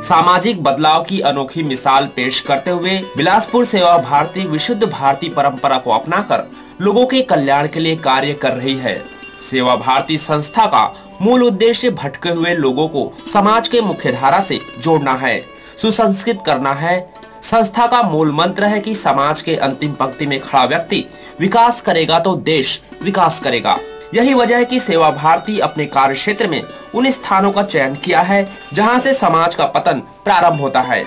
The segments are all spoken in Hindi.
सामाजिक बदलाव की अनोखी मिसाल पेश करते हुए बिलासपुर सेवा भारती विशुद्ध भारती परंपरा को अपनाकर लोगों के कल्याण के लिए कार्य कर रही है। सेवा भारती संस्था का मूल उद्देश्य भटके हुए लोगों को समाज के मुख्य धारा से जोड़ना है, सुसंस्कृत करना है। संस्था का मूल मंत्र है कि समाज के अंतिम पंक्ति में खड़ा व्यक्ति विकास करेगा तो देश विकास करेगा। यही वजह है कि सेवा भारती अपने कार्य क्षेत्र में उन स्थानों का चयन किया है जहां से समाज का पतन प्रारंभ होता है।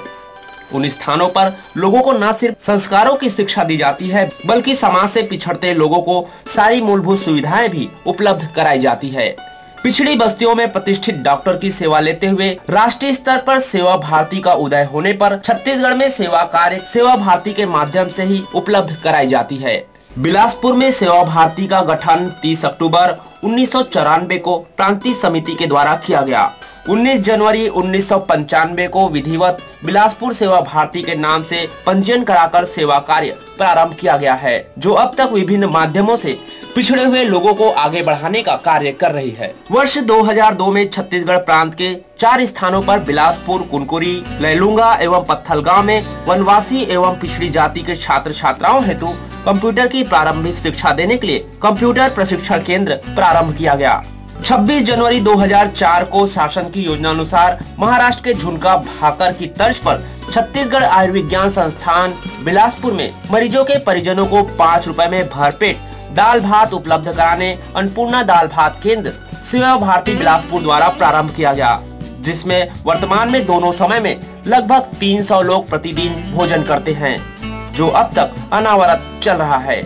उन स्थानों पर लोगों को न सिर्फ संस्कारों की शिक्षा दी जाती है, बल्कि समाज से पिछड़ते लोगों को सारी मूलभूत सुविधाएं भी उपलब्ध कराई जाती है। पिछड़ी बस्तियों में प्रतिष्ठित डॉक्टर की सेवा लेते हुए राष्ट्रीय स्तर पर सेवा भारती का उदय होने पर छत्तीसगढ़ में सेवा कार्य सेवा भारती के माध्यम से ही उपलब्ध कराई जाती है। बिलासपुर में सेवा भारती का गठन 30 अक्टूबर 1994 को प्रांतीय समिति के द्वारा किया गया। 19 जनवरी 1995 को विधिवत बिलासपुर सेवा भारती के नाम से पंजीयन कराकर सेवा कार्य प्रारंभ किया गया है, जो अब तक विभिन्न माध्यमों से पिछड़े हुए लोगों को आगे बढ़ाने का कार्य कर रही है। वर्ष 2002 में छत्तीसगढ़ प्रांत के 4 स्थानों पर बिलासपुर, कुनकुरी, लैलूंगा एवं पत्थलगांव में वनवासी एवं पिछड़ी जाति के छात्र छात्राओं हेतु कंप्यूटर की प्रारंभिक शिक्षा देने के लिए कंप्यूटर प्रशिक्षण केंद्र प्रारंभ किया गया। 26 जनवरी 2004 को शासन की योजना अनुसार महाराष्ट्र के झुनका भाकर की तर्ज पर छत्तीसगढ़ आयुर्विज्ञान संस्थान बिलासपुर में मरीजों के परिजनों को 5 रुपए में भरपेट दाल भात उपलब्ध कराने अन्नपूर्णा दाल भात केंद्र सेवा भारती बिलासपुर द्वारा प्रारंभ किया गया, जिसमें वर्तमान में दोनों समय में लगभग 300 लोग प्रतिदिन भोजन करते हैं, जो अब तक अनावरत चल रहा है।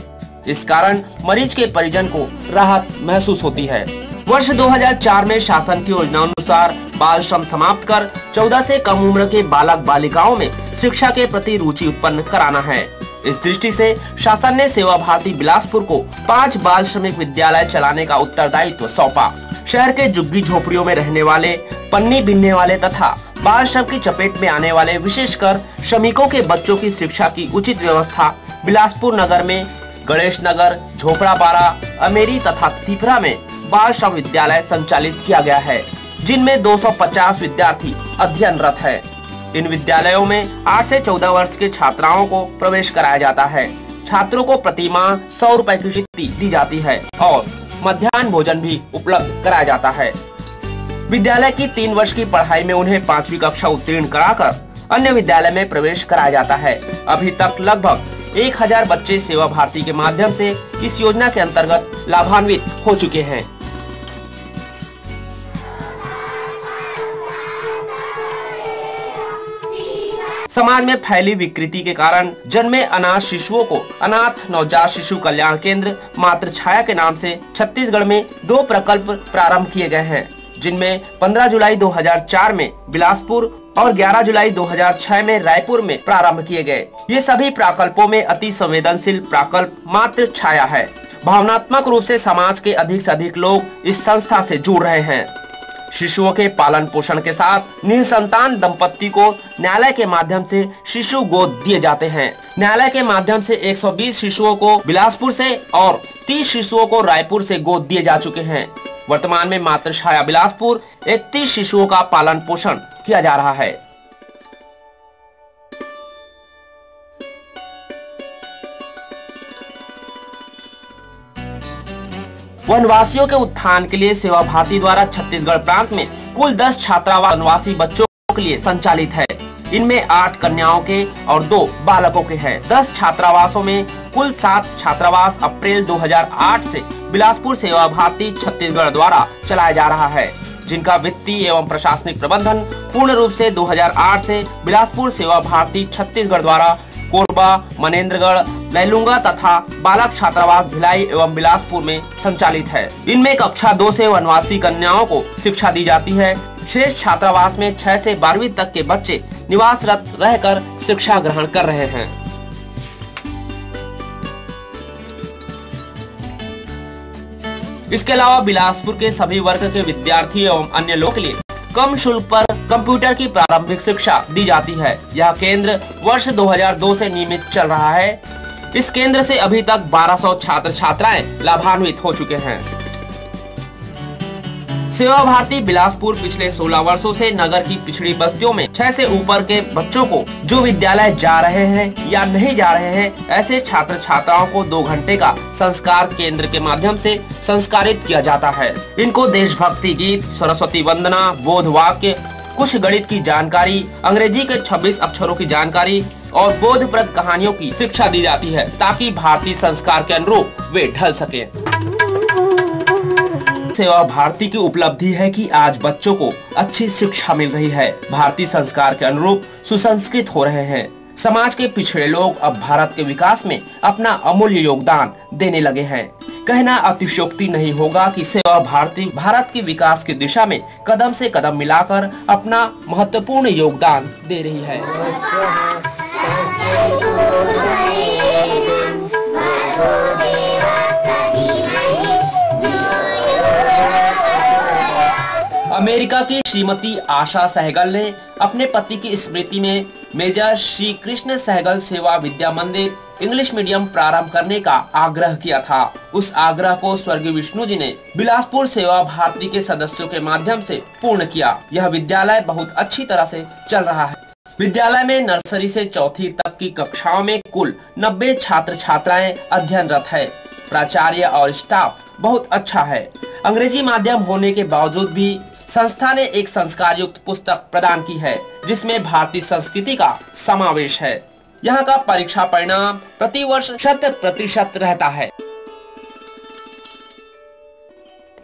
इस कारण मरीज के परिजन को राहत महसूस होती है। वर्ष 2004 में शासन की योजना अनुसार बाल श्रम समाप्त कर 14 से कम उम्र के बालक बालिकाओं में शिक्षा के प्रति रुचि उत्पन्न कराना है। इस दृष्टि से शासन ने सेवा भारती बिलासपुर को 5 बाल श्रमिक विद्यालय चलाने का उत्तरदायित्व सौंपा। शहर के झुग्गी झोपड़ियों में रहने वाले, पन्नी बीनने वाले तथा बाल श्रम की चपेट में आने वाले विशेषकर श्रमिकों के बच्चों की शिक्षा की उचित व्यवस्था बिलासपुर नगर में गणेश नगर, झोपड़ापारा, अमेरी तथा तिपरा में बाल श्रम विद्यालय संचालित किया गया है, जिनमें 250 विद्यार्थी अध्ययनरत है। इन विद्यालयों में 8 से 14 वर्ष के छात्राओं को प्रवेश कराया जाता है। छात्रों को प्रति माह 100 रुपए की छुट्टी दी जाती है और मध्याह्न भोजन भी उपलब्ध कराया जाता है। विद्यालय की 3 वर्ष की पढ़ाई में उन्हें 5वीं कक्षा उत्तीर्ण कराकर अन्य विद्यालय में प्रवेश कराया जाता है। अभी तक लगभग 1000 बच्चे सेवा भारती के माध्यम से इस योजना के अंतर्गत लाभान्वित हो चुके हैं। समाज में फैली विकृति के कारण जन्मे अनाथ शिशुओं को अनाथ नवजात शिशु कल्याण केंद्र मातृ छाया के नाम से छत्तीसगढ़ में 2 प्रकल्प प्रारंभ किए गए हैं, जिनमें 15 जुलाई 2004 में बिलासपुर और 11 जुलाई 2006 में रायपुर में प्रारंभ किए गए। ये सभी प्रकल्पों में अति संवेदनशील प्रकल्प मातृ छाया है। भावनात्मक रूप से समाज के अधिक से अधिक लोग इस संस्था से जुड़ रहे हैं। शिशुओं के पालन पोषण के साथ निसंतान दंपत्ति को न्यायालय के माध्यम से शिशु गोद दिए जाते हैं। न्यायालय के माध्यम से 120 शिशुओं को बिलासपुर से और 30 शिशुओं को रायपुर से गोद दिए जा चुके हैं। वर्तमान में मातृ छाया बिलासपुर 31 शिशुओं का पालन पोषण किया जा रहा है। वनवासियों के उत्थान के लिए सेवा भारती द्वारा छत्तीसगढ़ प्रांत में कुल 10 छात्रावास वनवासी बच्चों के लिए संचालित है। इनमें 8 कन्याओं के और 2 बालकों के हैं। 10 छात्रावासों में कुल 7 छात्रावास अप्रैल 2008 से बिलासपुर सेवा भारती छत्तीसगढ़ द्वारा चलाया जा रहा है, जिनका वित्तीय एवं प्रशासनिक प्रबंधन पूर्ण रूप से 2008 से बिलासपुर सेवा भारती छत्तीसगढ़ द्वारा कोरबा, मनेन्द्रगढ़, लैलूंगा तथा बालक छात्रावास भिलाई एवं बिलासपुर में संचालित है। इनमें कक्षा 2 से वनवासी कन्याओं को शिक्षा दी जाती है। शेष छात्रावास में 6 से 12वीं तक के बच्चे निवासरत रहकर शिक्षा ग्रहण कर रहे हैं। इसके अलावा बिलासपुर के सभी वर्ग के विद्यार्थी एवं अन्य लोगों के लिए कम शुल्क पर कंप्यूटर की प्रारंभिक शिक्षा दी जाती है। यह केंद्र वर्ष 2002 से नियमित चल रहा है। इस केंद्र से अभी तक 1200 छात्र छात्राएं लाभान्वित हो चुके हैं। सेवा भारती बिलासपुर पिछले 16 वर्षों से नगर की पिछड़ी बस्तियों में 6 से ऊपर के बच्चों को जो विद्यालय जा रहे हैं या नहीं जा रहे हैं, ऐसे छात्र छात्राओं को 2 घंटे का संस्कार केंद्र के माध्यम से संस्कारित किया जाता है। इनको देशभक्ति गीत, सरस्वती वंदना, बोध वाक्य, कुछ गणित की जानकारी, अंग्रेजी के 26 अक्षरों की जानकारी और बोधप्रद कहानियों की शिक्षा दी जाती है, ताकि भारतीय संस्कार के अनुरूप वे ढल सके। सेवा भारती की उपलब्धि है कि आज बच्चों को अच्छी शिक्षा मिल रही है, भारतीय संस्कार के अनुरूप सुसंस्कृत हो रहे हैं। समाज के पिछड़े लोग अब भारत के विकास में अपना अमूल्य योगदान देने लगे हैं। कहना अतिशयोक्ति नहीं होगा कि सेवा भारती भारत के विकास की दिशा में कदम से कदम मिलाकर अपना महत्वपूर्ण योगदान दे रही है। अमेरिका की श्रीमती आशा सहगल ने अपने पति की स्मृति में मेजर श्री कृष्ण सहगल सेवा विद्या मंदिर इंग्लिश मीडियम प्रारंभ करने का आग्रह किया था। उस आग्रह को स्वर्गीय विष्णु जी ने बिलासपुर सेवा भारती के सदस्यों के माध्यम से पूर्ण किया। यह विद्यालय बहुत अच्छी तरह से चल रहा है। विद्यालय में नर्सरी से 4वीं तक की कक्षाओं में कुल 90 छात्र छात्राएं अध्ययनरत है। प्राचार्य और स्टाफ बहुत अच्छा है। अंग्रेजी माध्यम होने के बावजूद भी संस्था ने एक संस्कार युक्त पुस्तक प्रदान की है, जिसमें भारतीय संस्कृति का समावेश है। यहाँ का परीक्षा परिणाम प्रतिवर्ष 100% रहता है।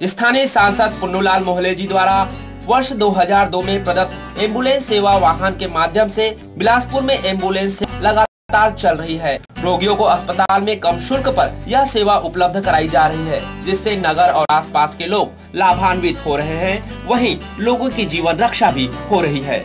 स्थानीय सांसद पुन्नूलाल मोहले जी द्वारा वर्ष 2002 में प्रदत्त एम्बुलेंस सेवा वाहन के माध्यम से बिलासपुर में एम्बुलेंस लगातार चल रही है। रोगियों को अस्पताल में कम शुल्क पर यह सेवा उपलब्ध कराई जा रही है, जिससे नगर और आसपास के लोग लाभान्वित हो रहे हैं। वहीं लोगों की जीवन रक्षा भी हो रही है।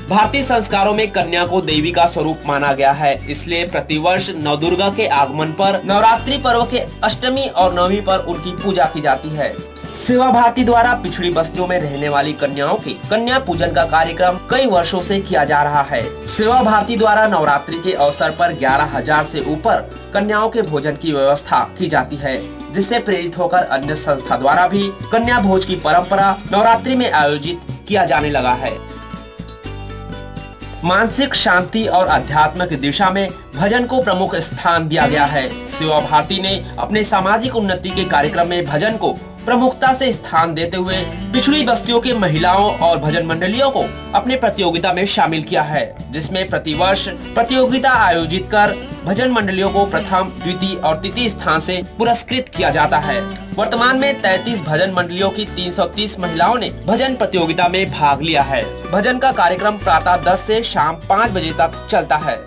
भारतीय संस्कारों में कन्या को देवी का स्वरूप माना गया है, इसलिए प्रतिवर्ष नवदुर्गा के आगमन पर नवरात्रि पर्व के अष्टमी और नवमी पर उनकी पूजा की जाती है। सेवा भारती द्वारा पिछड़ी बस्तियों में रहने वाली कन्याओं के कन्या पूजन का कार्यक्रम कई वर्षों से किया जा रहा है। सेवा भारती द्वारा नवरात्रि के अवसर पर 11,000 से ऊपर कन्याओं के भोजन की व्यवस्था की जाती है, जिससे प्रेरित होकर अन्य संस्था द्वारा भी कन्या भोज की परंपरा नवरात्रि में आयोजित किया जाने लगा है। मानसिक शांति और अध्यात्म की दिशा में भजन को प्रमुख स्थान दिया गया है। सेवा भारती ने अपने सामाजिक उन्नति के कार्यक्रम में भजन को प्रमुखता से स्थान देते हुए पिछड़ी बस्तियों के महिलाओं और भजन मंडलियों को अपने प्रतियोगिता में शामिल किया है, जिसमें प्रतिवर्ष प्रतियोगिता आयोजित कर भजन मंडलियों को प्रथम, द्वितीय और तृतीय स्थान से पुरस्कृत किया जाता है। वर्तमान में 33 भजन मंडलियों की 330 महिलाओं ने भजन प्रतियोगिता में भाग लिया है। भजन का कार्यक्रम प्रातः 10 से शाम 5 बजे तक चलता है।